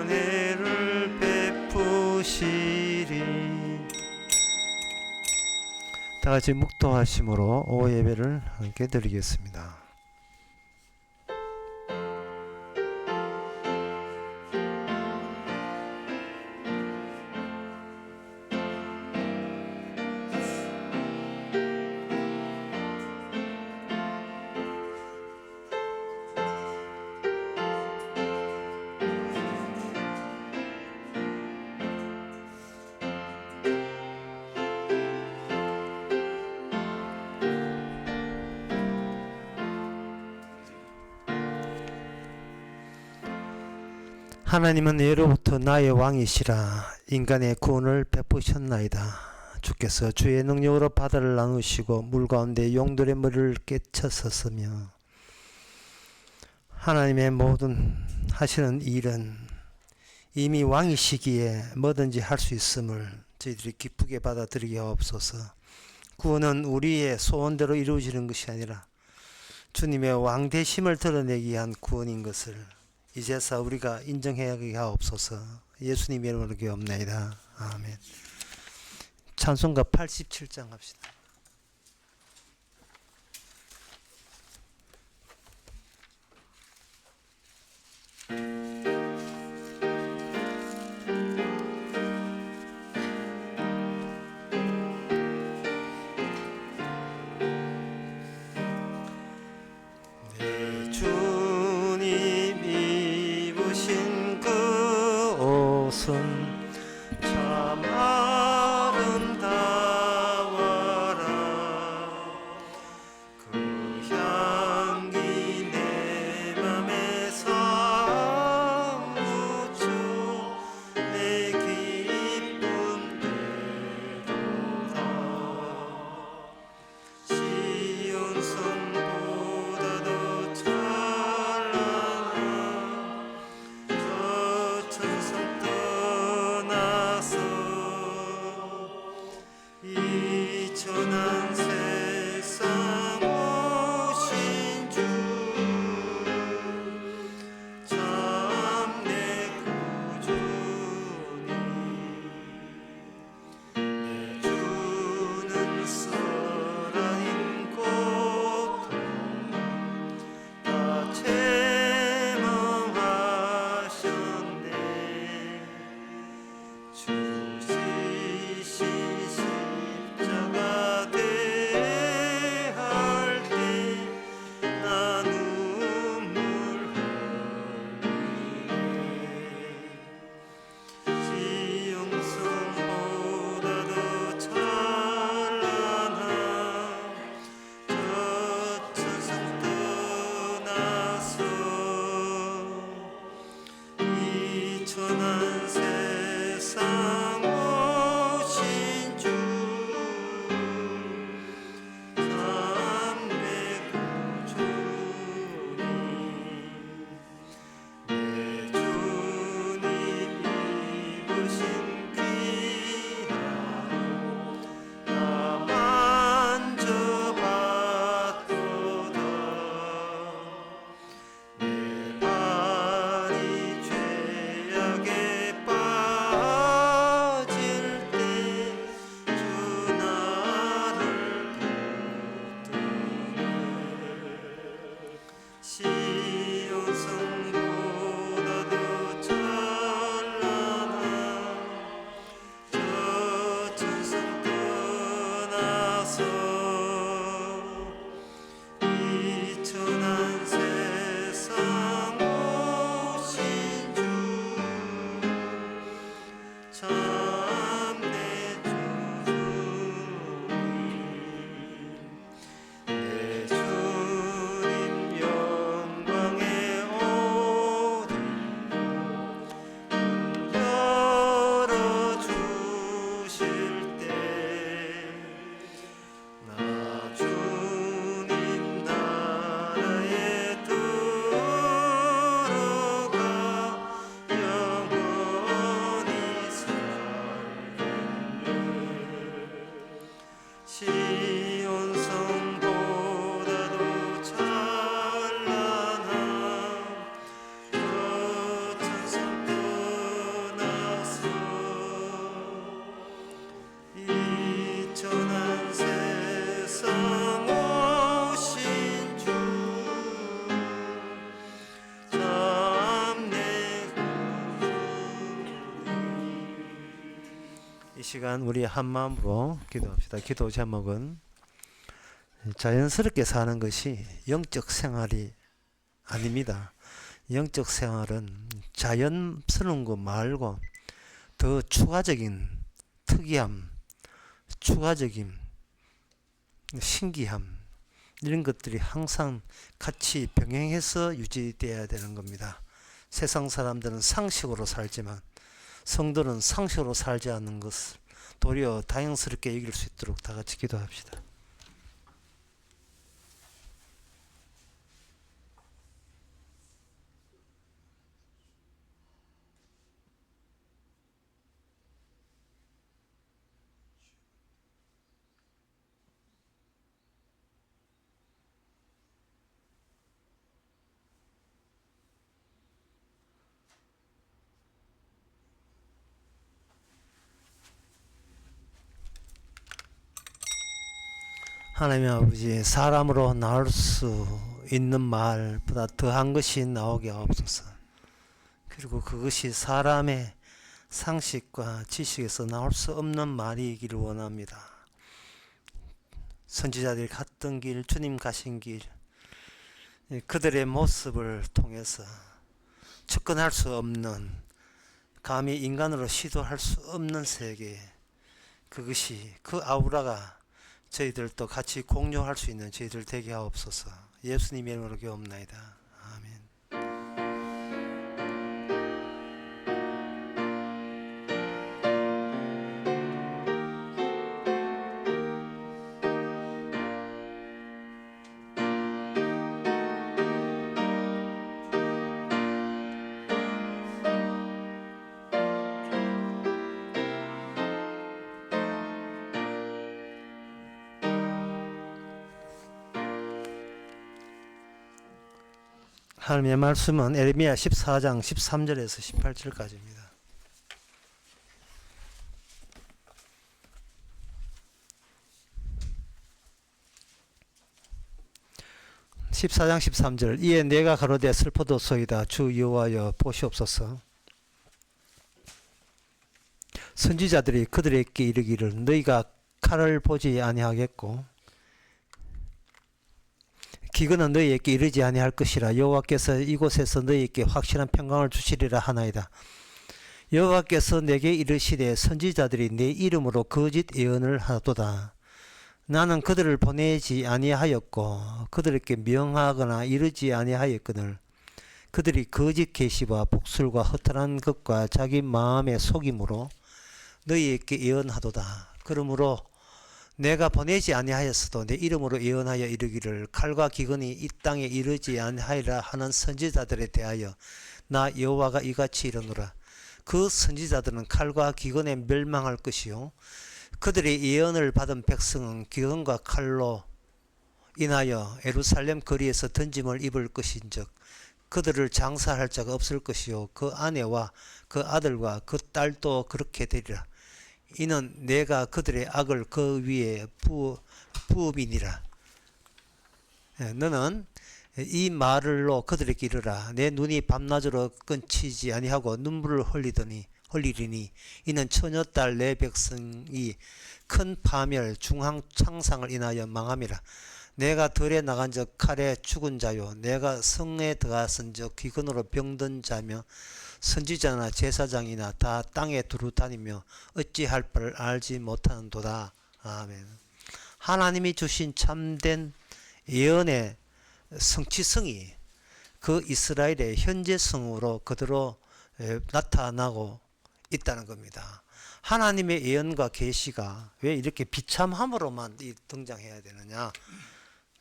은혜를 베푸시리. 다 같이 묵도하심으로 오 예배를 함께 드리겠습니다. 하나님은 예로부터 나의 왕이시라. 인간의 구원을 베푸셨나이다. 주께서 주의 능력으로 바다를 나누시고 물 가운데 용들의 머리를 깨쳤었으며, 하나님의 모든 하시는 일은 이미 왕이시기에 뭐든지 할 수 있음을 저희들이 기쁘게 받아들이게 하옵소서. 구원은 우리의 소원대로 이루어지는 것이 아니라 주님의 왕되심을 드러내기 위한 구원인 것을 이제서 우리가 인정해야 하옵소서. 예수님의 이름으로 기도합니다. 아멘. 찬송가 87장 합시다. 내 주님 입으신 그 옷은 참 아름다워라. 그 향기 내 맘에 사무쳐 내 기쁨 되도다. 시온성보다 더 찬란한 저 천성 떠나서 이 천한 세상 오신 주 참 내 구주니. 내 주는 살아있는 고통 다 체험하셨네. 주시신 십자가 대할 때 나 눈물 흘리네. 지용성보다 더 찬란한 저 천성 떠나서 이 천한 세상 오신 주 참 내 구주니. 내 주님 입으신 귀한 나 만져봤도다. 내 발이 죄악에 빠졌네. 시간 우리 한 마음으로 기도합시다. 기도 제목은 자연스럽게 사는 것이 영적 생활이 아닙니다. 영적 생활은 자연스러운 거 말고 더 추가적인 특이함, 추가적인 신기함, 이런 것들이 항상 같이 병행해서 유지되어야 되는 겁니다. 세상 사람들은 상식으로 살지만 성도는 상식으로 살지 않는 것을 도리어 다행스럽게 여길 수 있도록 다 같이 기도합시다. 하나님 아버지, 사람으로 나올 수 있는 말보다 더한 것이 나오게 하옵소서. 그리고 그것이 사람의 상식과 지식에서 나올 수 없는 말이기를 원합니다. 선지자들이 갔던 길, 주님 가신 길, 그들의 모습을 통해서 접근할 수 없는, 감히 인간으로 시도할 수 없는 세계, 그것이 그 아우라가 저희들도 같이 공유할 수 있는 저희들 되게 하옵소서. 예수님의 이름으로 기도합나이다. 아멘. 하나님의 말씀은 에레미야 14장 13절에서 18절까지입니다. 14장 13절 이에 내가 가로되 슬퍼도소이다 주 여호와여 보시옵소서. 선지자들이 그들에게 이르기를 너희가 칼을 보지 아니하겠고 기근은 너희에게 이르지 아니할 것이라. 여호와께서 이곳에서 너희에게 확실한 평강을 주시리라 하나이다. 여호와께서 내게 이르시되 선지자들이 내 이름으로 거짓 예언을 하도다. 나는 그들을 보내지 아니하였고 그들에게 명하거나 이르지 아니하였거늘 그들이 거짓 계시와 복술과 허탄한 것과 자기 마음의 속임으로 너희에게 예언하도다. 그러므로 내가 보내지 아니하였어도 내 이름으로 예언하여 이르기를 칼과 기근이 이 땅에 이르지 아니하리라 하는 선지자들에 대하여 나 여호와가 이같이 이르노라. 그 선지자들은 칼과 기근에 멸망할 것이요 그들의 예언을 받은 백성은 기근과 칼로 인하여 예루살렘 거리에서 던짐을 입을 것인즉 그들을 장사할 자가 없을 것이요 그 아내와 그 아들과 그 딸도 그렇게 되리라. 이는 내가 그들의 악을 그 위에 부음이니라. 너는 이 말로 그들에게 이르라. 내 눈이 밤낮으로 끊치지 아니하고 눈물을 흘리리니 이는 처녀딸 내 백성이 큰 파멸 중한 창상을 인하여 망함이라. 내가 들에 나간 적 칼에 죽은 자요 내가 성에 들어갔은 적 기근으로 병든 자며 선지자나 제사장이나 다 땅에 두루 다니며 어찌할 바를 알지 못하는도다. 아멘. 하나님이 주신 참된 예언의 성취성이 그 이스라엘의 현재성으로 그대로 나타나고 있다는 겁니다. 하나님의 예언과 계시가 왜 이렇게 비참함으로만 등장해야 되느냐?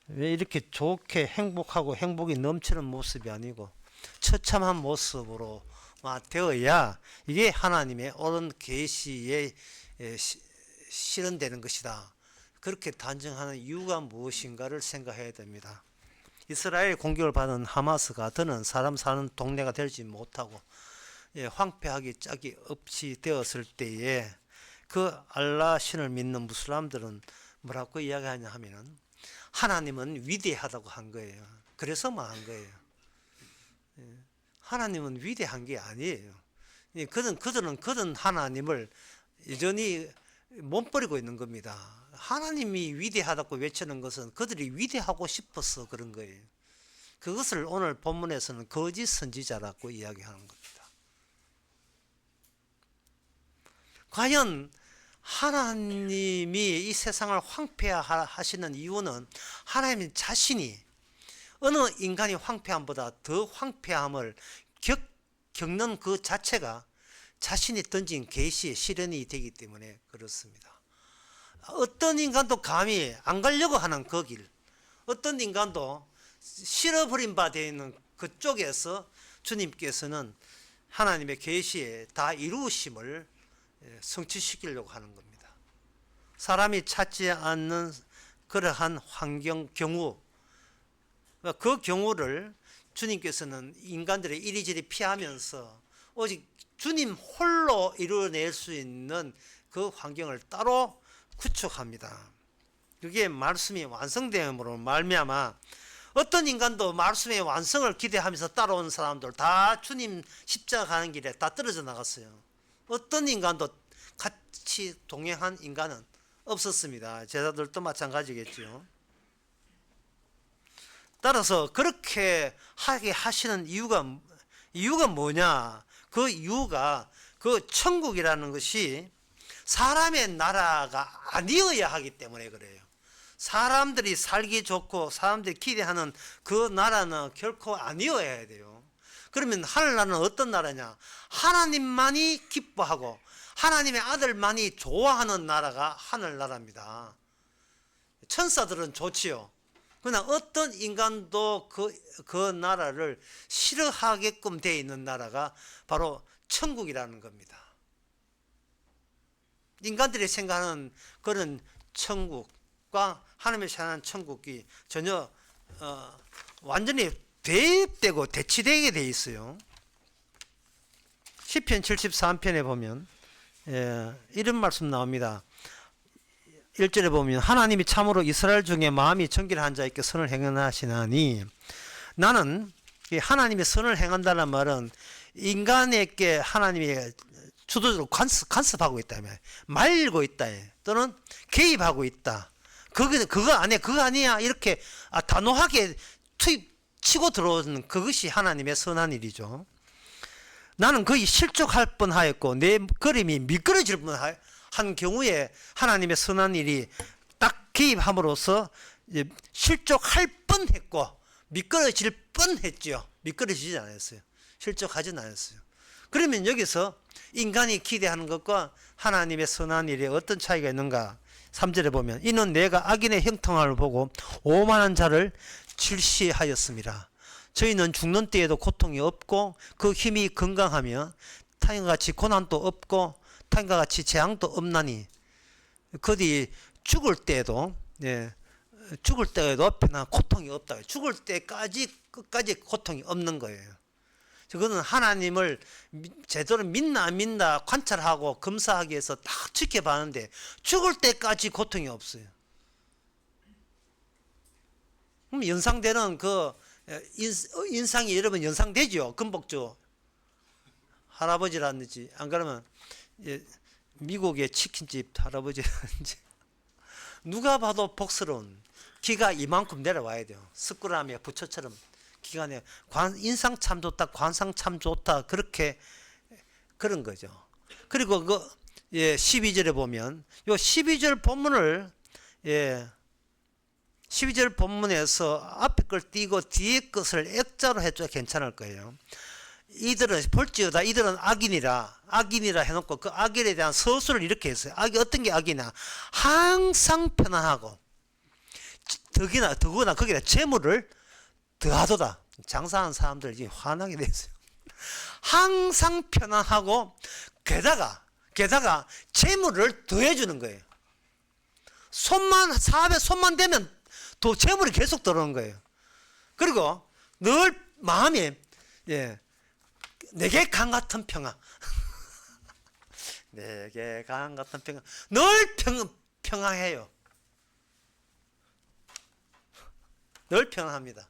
왜 이렇게 좋게 행복하고 행복이 넘치는 모습이 아니고 처참한 모습으로 되어야 이게 하나님의 옳은 계시에 실현되는 것이다. 그렇게 단정하는 이유가 무엇인가를 생각해야 됩니다. 이스라엘 공격을 받은 하마스가 더는 사람 사는 동네가 되지 못하고 황폐하기 짝이 없이 되었을 때에 그 알라 신을 믿는 무슬람들은 뭐라고 이야기하냐 하면은 하나님은 위대하다고 한 거예요. 그래서 망한 거예요. 하나님은 위대한 게 아니에요. 그들은 하나님을 여전히 몸버리고 있는 겁니다. 하나님이 위대하다고 외치는 것은 그들이 위대하고 싶어서 그런 거예요. 그것을 오늘 본문에서는 거짓 선지자라고 이야기하는 겁니다. 과연 하나님이 이 세상을 황폐하시는 이유는 하나님 자신이 어느 인간이 황폐함보다 더 황폐함을 겪는 그 자체가 자신이 던진 계시의 실현이 되기 때문에 그렇습니다. 어떤 인간도 감히 안 가려고 하는 그 길, 어떤 인간도 실어버린 바 되어 있는 그쪽에서 주님께서는 하나님의 계시에 다 이루심을 성취시키려고 하는 겁니다. 사람이 찾지 않는 그러한 환경, 경우, 그 경우를 주님께서는 인간들의 이리저리 피하면서 오직 주님 홀로 이루어낼 수 있는 그 환경을 따로 구축합니다. 그게 말씀이 완성됨으로 말미암아 어떤 인간도 말씀의 완성을 기대하면서 따라온 사람들 다 주님 십자가 가는 길에 다 떨어져 나갔어요. 어떤 인간도 같이 동행한 인간은 없었습니다. 제자들도 마찬가지겠죠. 따라서 그렇게 하게 하시는 이유가 뭐냐? 그 이유가 그 천국이라는 것이 사람의 나라가 아니어야 하기 때문에 그래요. 사람들이 살기 좋고 사람들이 기대하는 그 나라는 결코 아니어야 돼요. 그러면 하늘나라는 어떤 나라냐? 하나님만이 기뻐하고 하나님의 아들만이 좋아하는 나라가 하늘나라입니다. 천사들은 좋지요. 그러나 어떤 인간도 그 나라를 싫어하게끔 되어 있는 나라가 바로 천국이라는 겁니다. 인간들이 생각하는 그런 천국과 하나님의 생각하는 천국이 전혀 완전히 대입되고 대치되게 되어 있어요. 시편 73편에 보면 이런 말씀 나옵니다. 1절에 보면 하나님이 참으로 이스라엘 중에 마음이 정결한 자에게 선을 행하시나니, 나는 하나님의 선을 행한다는 말은 인간에게 하나님이 주도적으로 간섭하고 있다, 말고 있다, 또는 개입하고 있다. 그거 아니야, 그거 아니야, 이렇게 단호하게 치고 들어오는 그것이 하나님의 선한 일이죠. 나는 거의 실족할 뻔하였고 내 걸음이 미끄러질 뻔한 경우에 하나님의 선한 일이 딱 개입함으로써 실족할 뻔했고 미끄러질 뻔했죠. 미끄러지지 않았어요. 실족하지는 않았어요. 그러면 여기서 인간이 기대하는 것과 하나님의 선한 일에 어떤 차이가 있는가? 3절에 보면 이는 내가 악인의 형통함을 보고 오만한 자를 질시하였습니다. 저희는 죽는 때에도 고통이 없고 그 힘이 건강하며 타인과 같이 고난도 없고 타인과 같이 재앙도 없나니, 그들이 죽을 때에도 편한 고통이 없다. 죽을 때까지 끝까지 고통이 없는 거예요. 그거는 하나님을 제대로 믿나 안 믿나 관찰하고 검사하기 위해서 딱 지켜봤는데 죽을 때까지 고통이 없어요. 그럼 연상되는 그 인상이 여러분 연상되죠? 금복주 할아버지라든지, 안 그러면 미국의 치킨집 할아버지라든지 누가 봐도 복스러운 키가 이만큼 내려와야 돼요. 스꾸라미의 부처처럼 키가 내. 인상 참 좋다, 관상 참 좋다, 그렇게 그런 거죠. 그리고 12절에 보면 요 12절 본문을 12절 본문에서 앞에 걸 띄고 뒤에 것을 액자로 해줘야 괜찮을 거예요. 이들은 볼지어다 이들은 악인이라 해놓고 그 악인에 대한 서술을 이렇게 했어요. 어떤 게 악이냐? 항상 편안하고 더구나 거기다 재물을 더하도다. 장사하는 사람들 이제 화나게 됐어요. 항상 편안하고 게다가 재물을 더해주는 거예요. 사업에 손만 대면 또 재물이 계속 들어오는 거예요. 그리고 늘 마음이 내게 강 같은 평화 내게 강 같은 평화, 늘 평화해요. 늘 평안합니다.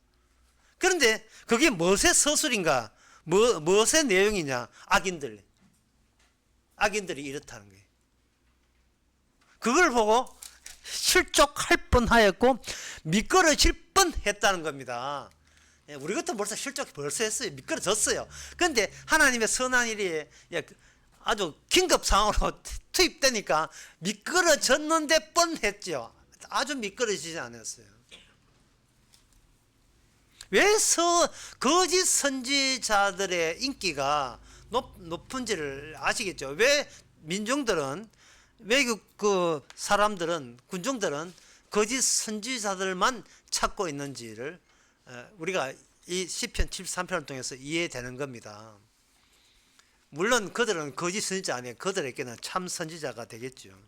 그런데 그게 무엇의 서술인가? 무엇의 내용이냐? 악인들이 이렇다는 거예요. 그걸 보고 실족할 뻔하였고 미끄러질 뻔했다는 겁니다. 우리 같은 벌써 실족 벌써 했어요. 미끄러졌어요. 그런데 하나님의 선한 일이 아주 긴급 상황으로 투입되니까 미끄러졌는데 뻔했죠. 아주 미끄러지지 않았어요. 왜 거짓 선지자들의 인기가 높은지를 아시겠죠? 왜 민중들은, 외국 그 사람들은, 군중들은 거짓 선지자들만 찾고 있는지를 우리가 이 시편 73편을 통해서 이해되는 겁니다. 물론 그들은 거짓 선지자 아니에요. 그들에게는 참 선지자가 되겠죠.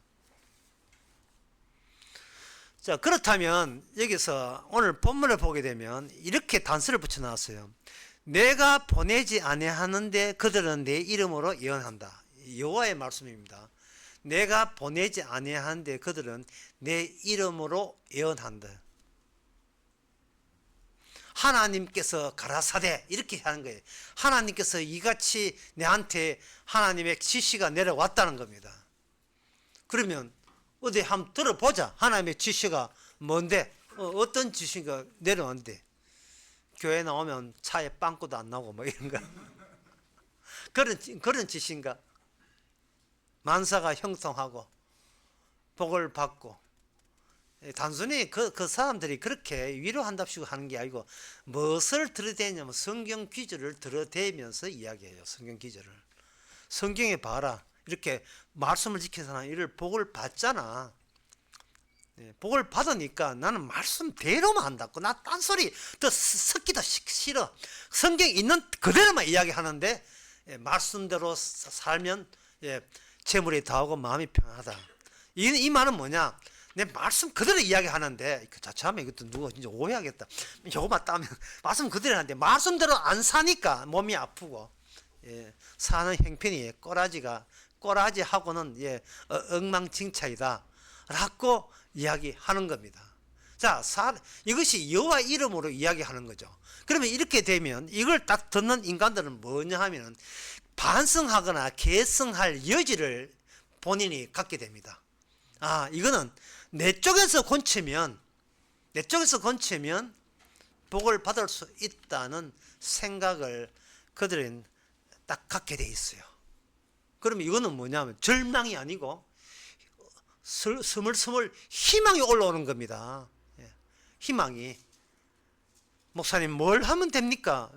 자, 그렇다면 여기서 오늘 본문을 보게 되면 이렇게 단서를 붙여 놨어요. 내가 보내지 아니하는데 그들은 내 이름으로 예언한다. 여호와의 말씀입니다. 내가 보내지 아니하는데 그들은 내 이름으로 예언한다. 하나님께서 가라사대 이렇게 하는 거예요. 하나님께서 이같이 내한테 하나님의 지시가 내려왔다는 겁니다. 그러면 어디 한번 들어보자. 하나님의 지시가 뭔데? 어떤 지시가 내려왔는데? 교회 나오면 차에 빵꾸도 안 나고 뭐 이런 거. 그런 지시인가? 만사가 형통하고 복을 받고. 단순히 그 사람들이 그렇게 위로한답시고 하는 게 아니고 무엇을 들어대냐면 성경 기절을 들어대면서 이야기해요. 성경 기절을. 성경에 봐라. 이렇게 말씀을 지켜서 이를 복을 받잖아. 복을 받으니까 나는 말씀대로만 한다고. 나 딴소리 더 섞기도 싫어. 성경 있는 그대로만 이야기하는데 말씀대로 살면 재물이 더하고 마음이 평안하다. 이 말은 뭐냐? 내 말씀 그대로 이야기하는데 자칫하면 이것도 누가 진짜 오해하겠다. 요거만 따면 말씀 그대로 하는데 말씀대로 안 사니까 몸이 아프고 사는 형편이 꼬라지하고는 엉망진창이다 라고 이야기하는 겁니다. 자, 이것이 여호와 이름으로 이야기하는 거죠. 그러면 이렇게 되면 이걸 딱 듣는 인간들은 뭐냐 하면은 반성하거나 개성할 여지를 본인이 갖게 됩니다. 아, 이거는 내 쪽에서 건치면 복을 받을 수 있다는 생각을 그들은 딱 갖게 돼 있어요. 그러면 이거는 뭐냐면 절망이 아니고 스물스물 희망이 올라오는 겁니다. 희망이. 목사님 뭘 하면 됩니까?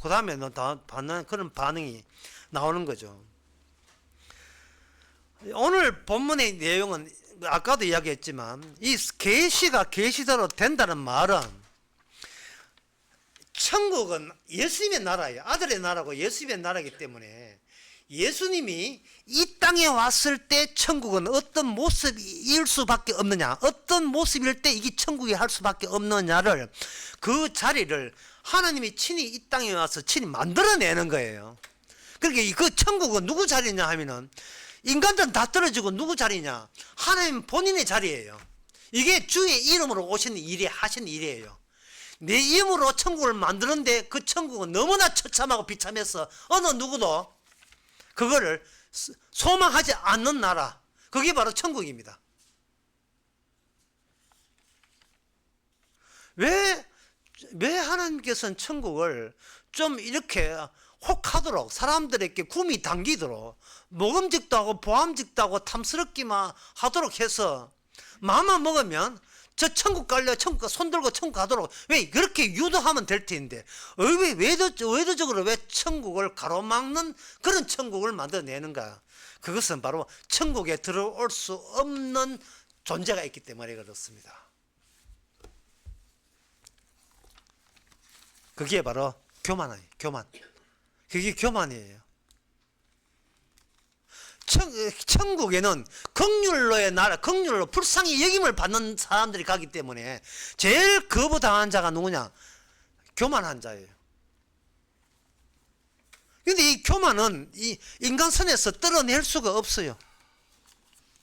그 다음에 받는 그런 반응이 나오는 거죠. 오늘 본문의 내용은 아까도 이야기했지만 이 계시가 계시대로 된다는 말은 천국은 예수님의 나라예요. 아들의 나라고 예수님의 나라이기 때문에 예수님이 이 땅에 왔을 때 천국은 어떤 모습일 수밖에 없느냐, 어떤 모습일 때 이게 천국이 할 수밖에 없느냐를 그 자리를 하나님이 친히 이 땅에 와서 친히 만들어내는 거예요. 그러니까 그 천국은 누구 자리냐 하면은 인간들은 다 떨어지고 누구 자리냐? 하나님 본인의 자리예요. 이게 주의 이름으로 오신 일이 하신 일이에요. 내 이름으로 천국을 만드는데 그 천국은 너무나 처참하고 비참해서 어느 누구도 그거를 소망하지 않는 나라, 그게 바로 천국입니다. 왜 하나님께서는 천국을 좀 이렇게 혹하도록 사람들에게 구미 당기도록 먹음직도 하고 보암직도 하고 탐스럽기만 하도록 해서 마음만 먹으면 저 천국 갈래, 천국 손들고 천국 가도록 왜 그렇게 유도하면 될 텐데 왜 의도적으로 왜 천국을 가로막는 그런 천국을 만들어내는가? 그것은 바로 천국에 들어올 수 없는 존재가 있기 때문에 그렇습니다. 그게 바로 교만이에요. 교만. 그게 교만이에요. 천국에는 긍휼로의 나라, 긍휼로 불쌍히 여김을 받는 사람들이 가기 때문에 제일 거부당한 자가 누구냐? 교만한 자예요. 근데 이 교만은 이 인간선에서 떨어낼 수가 없어요.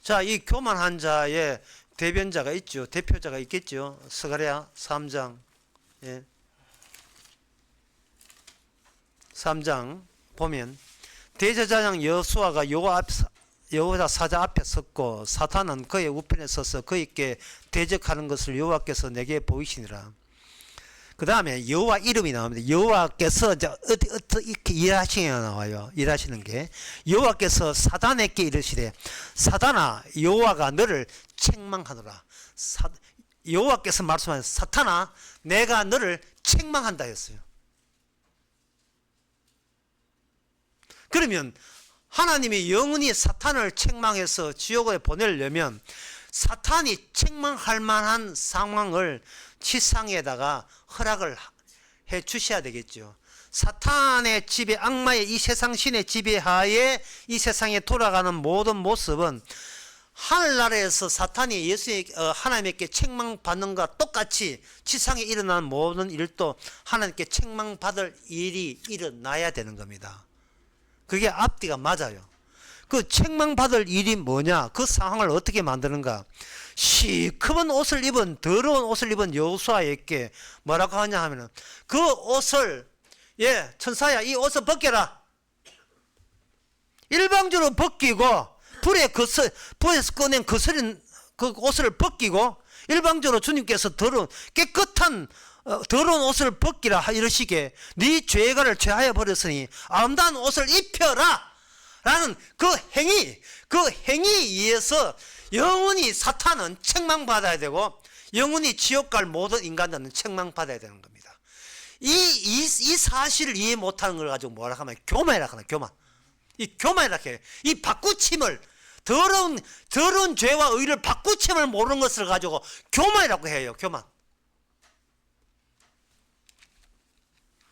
자, 이 교만한 자의 대변자가 있죠. 대표자가 있겠죠. 스가랴 3장. 3장 보면 대제사장 여호수아가 여호와 여호와 사자 앞에 섰고 사탄은 그의 우편에 서서 그에게 대적하는 것을 여호와께서 내게 보이시니라. 그 다음에 여호와 이름이 나옵니다. 여호와께서 이제 이렇게 일하시냐 나와요. 일하시는 게 여호와께서 사단에게 이르시되 사단아 여호와가 너를 책망하노라. 여호와께서 말씀하신 사탄아 내가 너를 책망한다 했어요. 그러면 하나님이 영원히 사탄을 책망해서 지옥에 보내려면 사탄이 책망할 만한 상황을 지상에다가 허락을 해 주셔야 되겠죠. 사탄의 지배, 악마의 이 세상 신의 지배하에 이 세상에 돌아가는 모든 모습은 하늘나라에서 사탄이 하나님께 책망받는 것과 똑같이 지상에 일어나는 모든 일도 하나님께 책망받을 일이 일어나야 되는 겁니다. 그게 앞뒤가 맞아요. 그 책망받을 일이 뭐냐? 그 상황을 어떻게 만드는가? 시커먼 옷을 입은 더러운 옷을 입은 여호수아에게 뭐라고 하냐 하면은 그 옷을 천사야 이 옷을 벗겨라. 일방적으로 벗기고 불에서 꺼낸 거스린 그 옷을 벗기고 일방적으로 주님께서 깨끗한 더러운 옷을 벗기라 이러시게 네 죄가를 죄하여 버렸으니 아름다운 옷을 입혀라 라는 그 행위에 의해서 영원히 사탄은 책망받아야 되고 영원히 지옥 갈 모든 인간들은 책망받아야 되는 겁니다. 이 사실을 이해 못하는 걸 가지고 뭐라 하면 교만이라고 하나. 교만. 이 교만이라고 해요. 이 바꾸침을 더러운 죄와 의를 바꾸침을 모르는 것을 가지고 교만이라고 해요. 교만.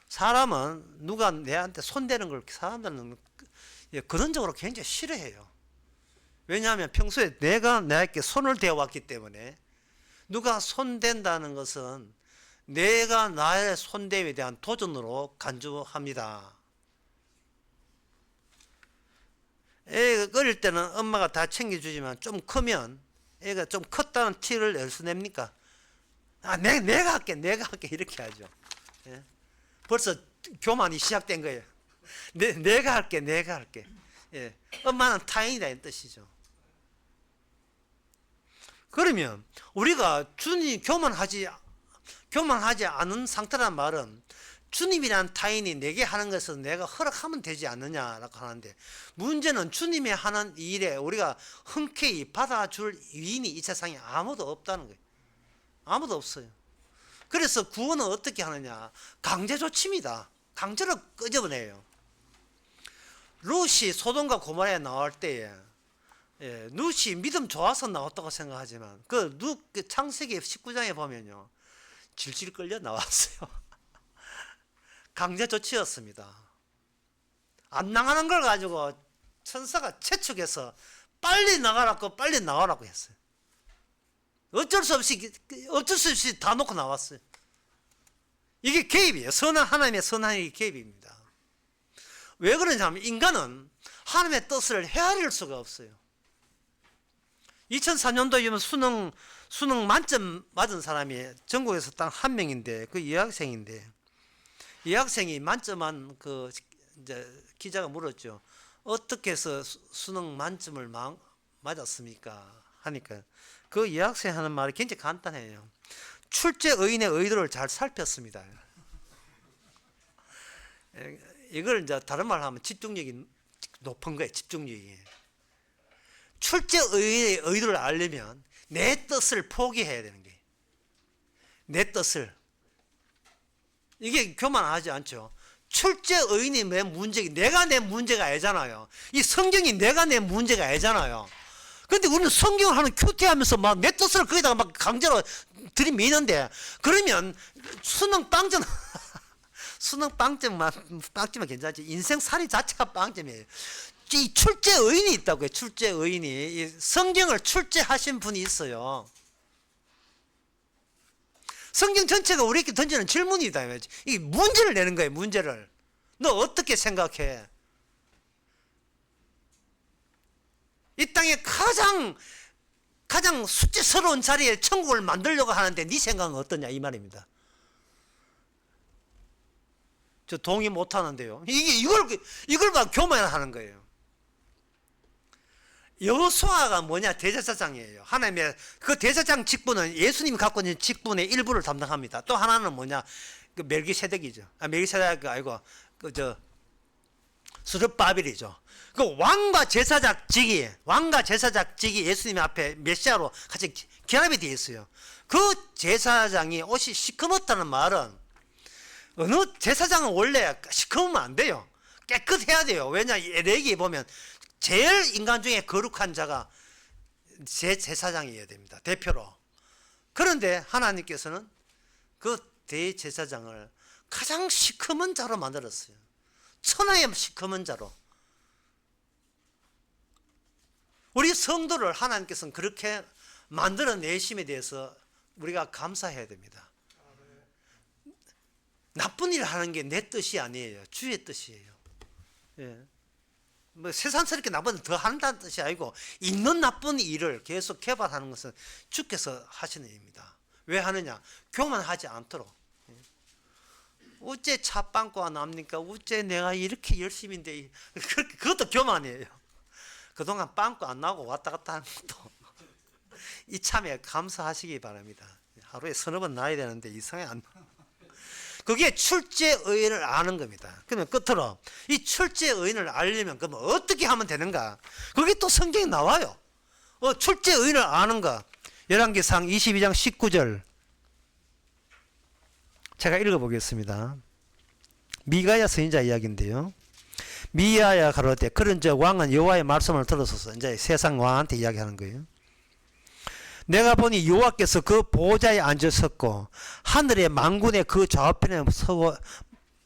사람은 누가 내한테 손대는 걸 사람들은 근원적으로 굉장히 싫어해요. 왜냐하면 평소에 내가 나에게 손을 대어왔기 때문에 누가 손댄다는 것은 내가 나의 손됨에 대한 도전으로 간주합니다. 애가 어릴 때는 엄마가 다 챙겨주지만 좀 크면 애가 좀 컸다는 티를 낼 수 냅니까? 내가 할게 이렇게 하죠. 예? 벌써 교만이 시작된 거예요. 내가 할게. 예. 엄마는 타인이다 이 뜻이죠. 그러면 우리가 주님 교만하지 않은 상태란 말은 주님이란 타인이 내게 하는 것을 내가 허락하면 되지 않느냐라고 하는데 문제는 주님이 하는 일에 우리가 흔쾌히 받아줄 위인이 이 세상에 아무도 없다는 거예요. 아무도 없어요. 그래서 구원은 어떻게 하느냐? 강제 조치입니다. 강제로 끄집어내요. 룻이 소돔과 고모라에 나올 때에 룻이 믿음 좋아서 나왔다고 생각하지만 룻 창세기 19장에 보면요 질질 끌려 나왔어요. 강제 조치였습니다. 안 나가는 걸 가지고 천사가 채축해서 빨리 나가라고 했어요. 어쩔 수 없이 다 놓고 나왔어요. 이게 개입이에요. 하나님의 선한 개입입니다. 왜 그러냐면 인간은 하나님의 뜻을 헤아릴 수가 없어요. 2004년도에 수능 만점 맞은 사람이 전국에서 딱 한 명인데 그 여학생인데 이 학생이 만점한 이제 기자가 물었죠. 어떻게 해서 수능 만점을 맞았습니까? 하니까 그 여학생이 하는 말이 굉장히 간단해요. 출제 의인의 의도를 잘 살폈습니다. 이걸 이제 다른 말로 하면 집중력이 높은 거예요. 집중력이. 출제 의인의 의도를 알려면 내 뜻을 포기해야 되는 거예요. 내 뜻을. 이게 교만하지 않죠. 출제 의인이 내 내가 내 문제가 아니잖아요. 이 성경이 내가 내 문제가 아니잖아요. 근데 우리는 성경을 하는 큐티하면서 막 내 뜻을 거기다가 막 강제로 들이미는데 그러면 수능 빵점 빵점은 괜찮지. 인생살이 자체가 빵점이에요. 이 출제 의인이 있다고요. 출제 의인이. 이 성경을 출제하신 분이 있어요. 성경 전체가 우리에게 던지는 질문이다. 이 문제를 내는 거예요. 문제를. 너 어떻게 생각해? 이 땅에 가장 수치스러운 자리에 천국을 만들려고 하는데 네 생각은 어떠냐 이 말입니다. 저 동의 못 하는데요. 이걸 막 교만하는 거예요. 여호수아가 뭐냐? 대제사장이에요. 하나님의 그 대제사장 직분은 예수님이 갖고 있는 직분의 일부를 담당합니다. 또 하나는 뭐냐? 그 멜기세덱이죠. 멜기세덱이 아니고 스룹바벨이죠. 그 왕과 제사장직이 예수님 앞에 메시아로 같이 결합이 되어 있어요. 그 제사장이 옷이 시커멓다는 말은 어느 제사장은 원래 시커매면 안 돼요. 깨끗해야 돼요. 왜냐? 레위기에 보면 제일 인간 중에 거룩한 자가 제사장이어야 됩니다. 대표로. 그런데 하나님께서는 그 대제사장을 가장 시커먼 자로 만들었어요. 천하의 시커먼 자로. 우리 성도를 하나님께서는 그렇게 만들어내심에 대해서 우리가 감사해야 됩니다. 나쁜 일을 하는 게 내 뜻이 아니에요. 주의 뜻이에요. 예. 뭐 세상스럽게 나쁜 일 더 한다는 뜻이 아니고 있는 나쁜 일을 계속 개발하는 것은 주께서 하시는 일입니다. 왜 하느냐? 교만하지 않도록. 어째 차 빵꾸 안 납니까? 어째 내가 이렇게 열심인데 그것도 교만이에요. 그동안 빵꾸 안 나고 왔다 갔다 하는 것도 이참에 감사하시기 바랍니다. 하루에 서너 번 나야 되는데 이상하게 안 나. 그게 출제 의인을 아는 겁니다. 그러면 끝으로 이 출제 의인을 알려면 그러면 어떻게 하면 되는가? 그게 또 성경에 나와요. 출제 의인을 아는 거. 열왕기상 22장 19절 제가 읽어보겠습니다. 미가야 선지자 이야기인데요. 미가야 가로되 그런즉 왕은 여호와의 말씀을 들었소서. 이제 세상 왕한테 이야기하는 거예요. 내가 보니 여호와께서 그 보좌에 앉으셨고 하늘의 만군의 그 좌우편에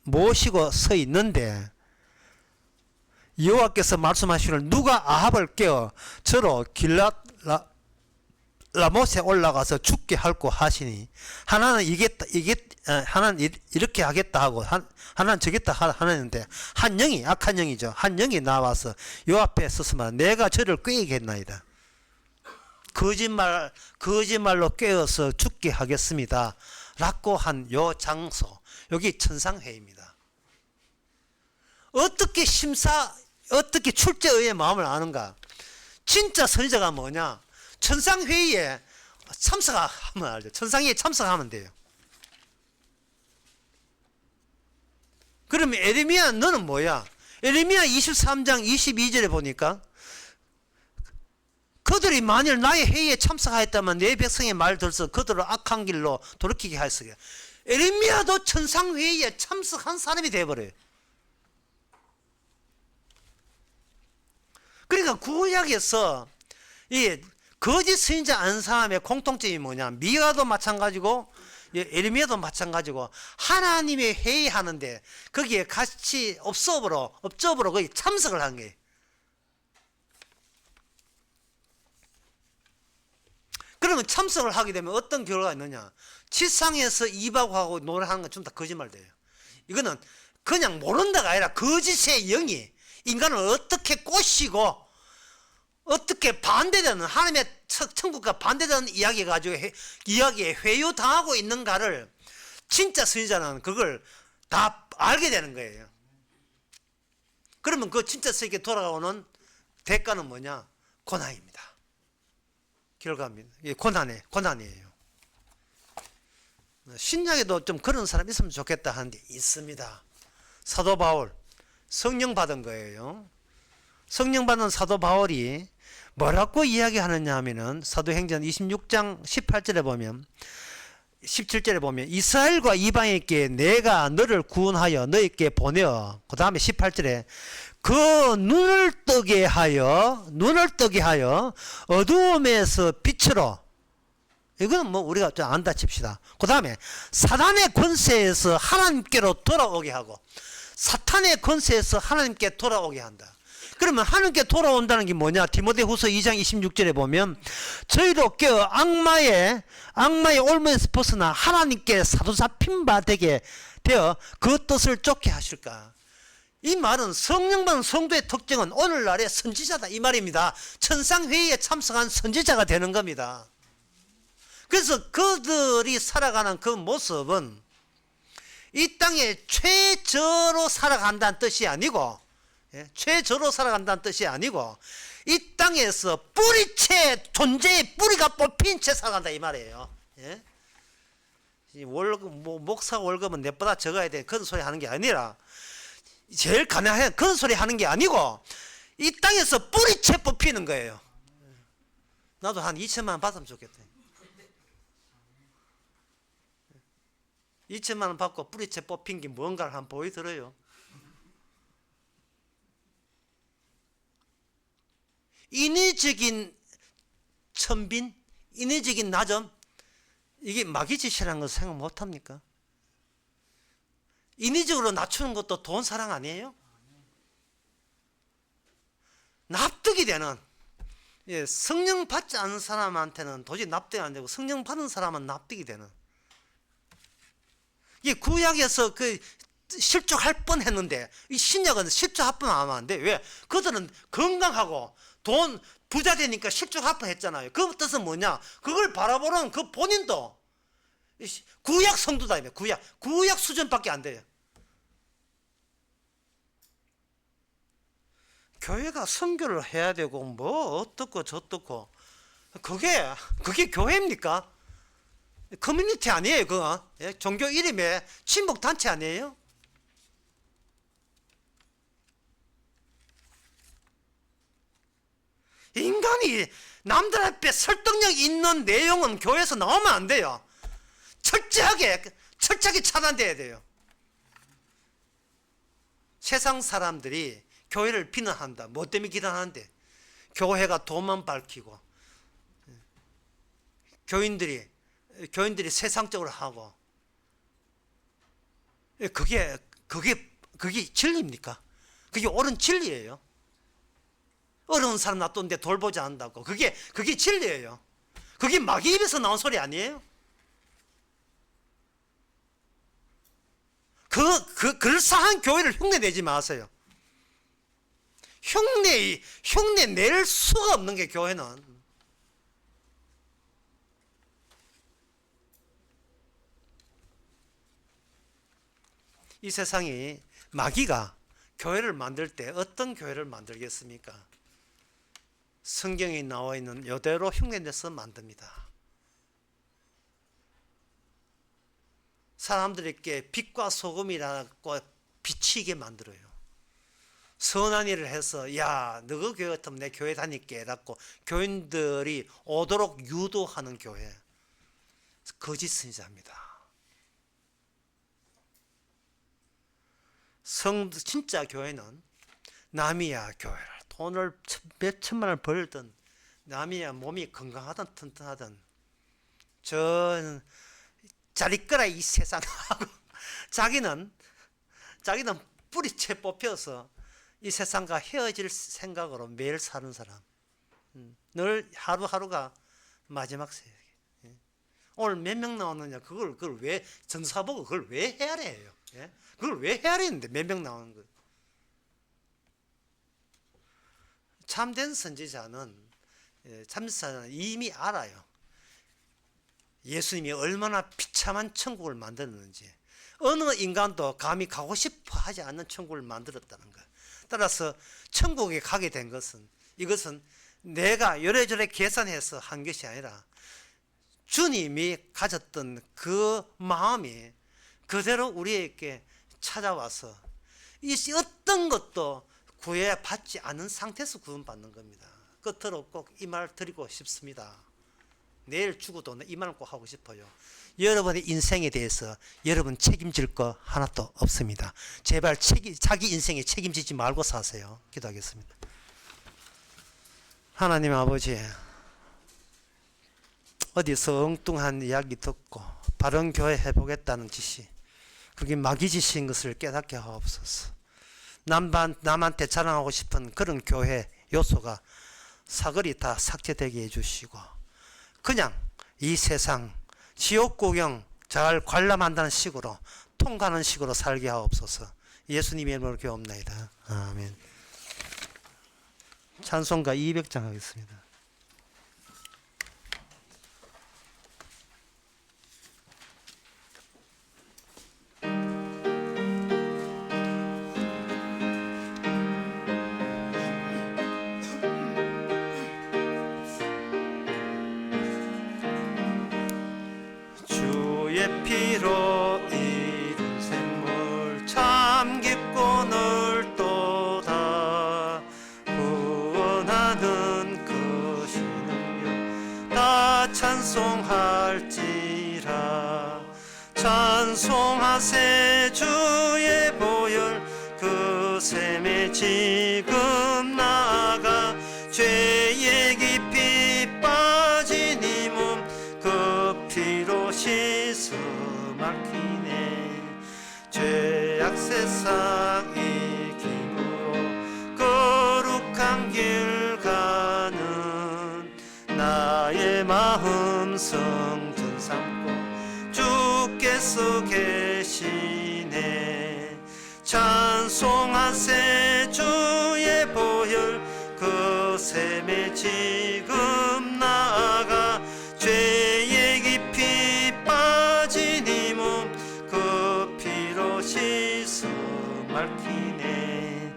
모시고 서 있는데 여호와께서 말씀하시기를 누가 아합을 깨어 저로 길랏 라못에 올라가서 죽게 할고 하시니 하나는 하나는 이렇게 하겠다 하고 하나는 저겠다 하는데 한 영이 악한 영이죠. 한 영이 나와서 요 앞에 서서만 내가 저를 꾀겠나이다. 거짓말로 깨어서 죽게 하겠습니다. 라고 한 요 장소, 여기 천상회의입니다. 어떻게 출제의의 마음을 아는가? 진짜 선지자가 뭐냐? 천상회의에 참석하면 알죠. 천상회의에 참석하면 돼요. 그러면 에레미야 너는 뭐야? 에레미야 23장 22절에 보니까 그들이 만일 나의 회의에 참석하였다면 내 백성의 말 들어서 그들을 악한 길로 돌이키게 하였으게. 에레미야도 천상회의에 참석한 사람이 되어버려요. 그러니까 구약에서 이 거짓 선지자 안 사람의 공통점이 뭐냐? 미가도 마찬가지고 에레미야도 마찬가지고 하나님의 회의하는데 거기에 같이 업적으로 거기 참석을 한 거예요. 그러면 참석을 하게 되면 어떤 결과가 있느냐? 지상에서 입하고 노래하는 건 좀 다 거짓말 돼요. 이거는 그냥 모른다가 아니라 거짓의 영이 인간을 어떻게 꼬시고 어떻게 반대되는 하나님의 천국과 반대되는 이야기 가지고 이야기에 회유당하고 있는가를 진짜 선지자는 그걸 다 알게 되는 거예요. 그러면 그 진짜 선지자에게 돌아오는 대가는 뭐냐? 고난입니다. 결과입니다. 이게 고난이에요. 신약에도 좀 그런 사람 있으면 좋겠다 하는데 있습니다. 사도 바울 성령 받은 거예요. 성령 받은 사도 바울이 뭐라고 이야기하느냐 하면은 사도행전 26장 18절에 보면 17절에 보면 이스라엘과 이방인께 내가 너를 구원하여 너희께 보내어 그 다음에 18절에 그 눈을 뜨게 하여 어두움에서 빛으로 이거는 뭐 우리가 좀 안다 칩시다. 그 다음에 사단의 권세에서 하나님께로 돌아오게 하고 사탄의 권세에서 하나님께 돌아오게 한다. 그러면 하나님께 돌아온다는 게 뭐냐? 디모데후서 2장 26절에 보면 저희도 깨어 악마의 올무에서 벗어나 하나님께 사로잡힌 바 되게 되어 그 뜻을 쫓게 하실까? 이 말은 성령 받은 성도의 특징은 오늘날의 선지자다 이 말입니다. 천상회의에 참석한 선지자가 되는 겁니다. 그래서 그들이 살아가는 그 모습은 이 땅에 최저로 살아간다는 뜻이 아니고 예? 최저로 살아간다는 뜻이 아니고 이 땅에서 뿌리채 존재의 뿌리가 뽑힌 채 살아간다 이 말이에요. 예? 이 월급, 목사 월급은 내보다 적어야 돼 그런 소리 하는 게 아니라 제일 가능한 그런 소리 하는 게 아니고 이 땅에서 뿌리채 뽑히는 거예요. 나도 한 2천만 원 받으면 좋겠다. 2천만 원 받고 뿌리채 뽑힌 게 뭔가를 한번 보여드려요. 인위적인 천빈, 인위적인 낮음, 이게 마귀짓이라는 거 생각 못합니까? 인위적으로 낮추는 것도 돈 사랑 아니에요? 납득이 되는, 예, 성령 받지 않은 사람한테는 도저히 납득이 안 되고 성령 받은 사람은 납득이 되는. 이 구약에서 그 실족할 뻔했는데 이 신약은 실족할 뻔하면 안 돼. 왜? 그들은 건강하고 돈 부자 되니까 실족할 뻔했잖아요. 그 뜻은 뭐냐? 그걸 바라보는 그 본인도 구약 성도다. 구약 수준밖에 안 돼요. 교회가 선교를 해야 되고 뭐 어떻고 저떻고 그게 교회입니까? 커뮤니티 아니에요. 그거 종교 이름에 친목 단체 아니에요? 인간이 남들 앞에 설득력 있는 내용은 교회에서 나오면 안 돼요. 철저하게 차단돼야 돼요. 세상 사람들이 교회를 비난한다. 뭐 때문에 비난하는데? 교회가 돈만 밝히고 교인들이 세상적으로 하고 그게 진리입니까? 그게 옳은 진리예요. 어려운 사람 놔뒀는데 돌보지 않는다고 그게 진리예요. 그게 마귀 입에서 나온 소리 아니에요? 그럴싸한 교회를 흉내내지 마세요. 흉내 낼 수가 없는 게 교회는. 이 세상이 마귀가 교회를 만들 때 어떤 교회를 만들겠습니까? 성경에 나와 있는 이대로 흉내내서 만듭니다. 사람들에게 빛과 소금이라고 비치게 만들어요. 선한 일을 해서 야 너가 교회 같으면 내 교회 다닐게 라고 교인들이 오도록 유도하는 교회, 거짓 선지자입니다. 진짜 교회는 남이야 교회를 돈을 몇 천만 원을 벌든 남이야 몸이 건강하든 튼튼하든 저 자리거라 이 세상하고 자기는 뿌리채 뽑혀서 이 세상과 헤어질 생각으로 매일 사는 사람. 늘 하루하루가 마지막 세계. 오늘 몇 명 나오느냐 그걸 왜 전사보고 그걸 왜 헤아려요? 예? 그걸 왜 헤아리는데 몇 명 나오는 거예요? 참된 선지자는 이미 알아요. 예수님이 얼마나 비참한 천국을 만들었는지, 어느 인간도 감히 가고 싶어 하지 않는 천국을 만들었다는 것. 따라서 천국에 가게 된 것은, 이것은 내가 요래저래 계산해서 한 것이 아니라 주님이 가졌던 그 마음이 그대로 우리에게 찾아와서 이 어떤 것도 구애받지 않은 상태에서 구원받는 겁니다. 끝으로 꼭 이 말 드리고 싶습니다. 내일 죽어도 이 말을 꼭 하고 싶어요. 여러분의 인생에 대해서 여러분 책임질 거 하나도 없습니다. 제발 자기 인생에 책임지지 말고 사세요. 기도하겠습니다. 하나님 아버지, 어디서 엉뚱한 이야기 듣고 바른 교회 해보겠다는 짓이 그게 마귀 짓인 것을 깨닫게 하옵소서. 남한테 자랑하고 싶은 그런 교회 요소가 사거리 다 삭제되게 해주시고 그냥 이 세상 지옥 구경 잘 관람한다는 식으로 통과하는 식으로 살게 하옵소서. 예수님의 이름으로 기도합니다. 아멘. 찬송가 200장 하겠습니다. 주의 피로 이룬 샘물 참 깊고 넓도다. 구원하는 것이 능력 다 찬송할지라. 찬송하세 주의 보혈 그 샘에 지금 나아가 죄의 깊이 빠진 이 몸 그 피로 씻어 막히네. 죄악 세상 이김으로 거룩한 길 가는 나의 마음 성전 삼고 주께서 계시네. 찬송하세 주의 보혈 그 샘에 지금 나아가 죄의 깊이 빠진 이 몸 그 피로 씻어 맑히네.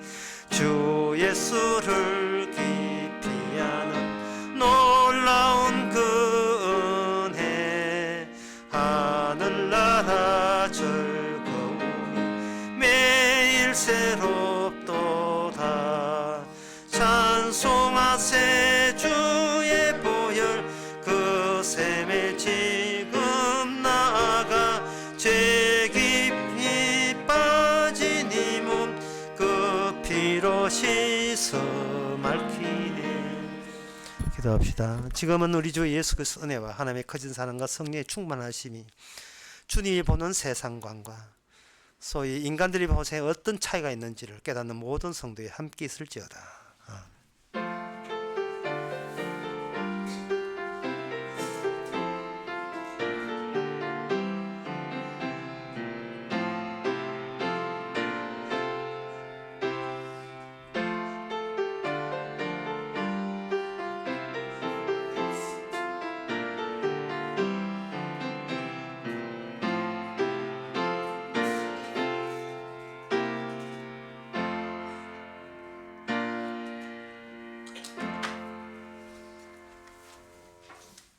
주 예수를 깊이 아는 놀라운 그 은혜 하늘나라 즐거움이 매일 새롭도다. 찬송하세 주의 보혈 그 샘에 지금 나아가 죄 깊이 빠진 이 몸 그 피로 씻어 맑히네. 기도합시다. 지금은 우리 주 예수 그리스도 은혜와 하나님의 커진 사랑과 성령의 충만하심이 주님이 보는 세상관과 소위 인간들이 보는 세상에 어떤 차이가 있는지를 깨닫는 모든 성도에 함께 있을지어다.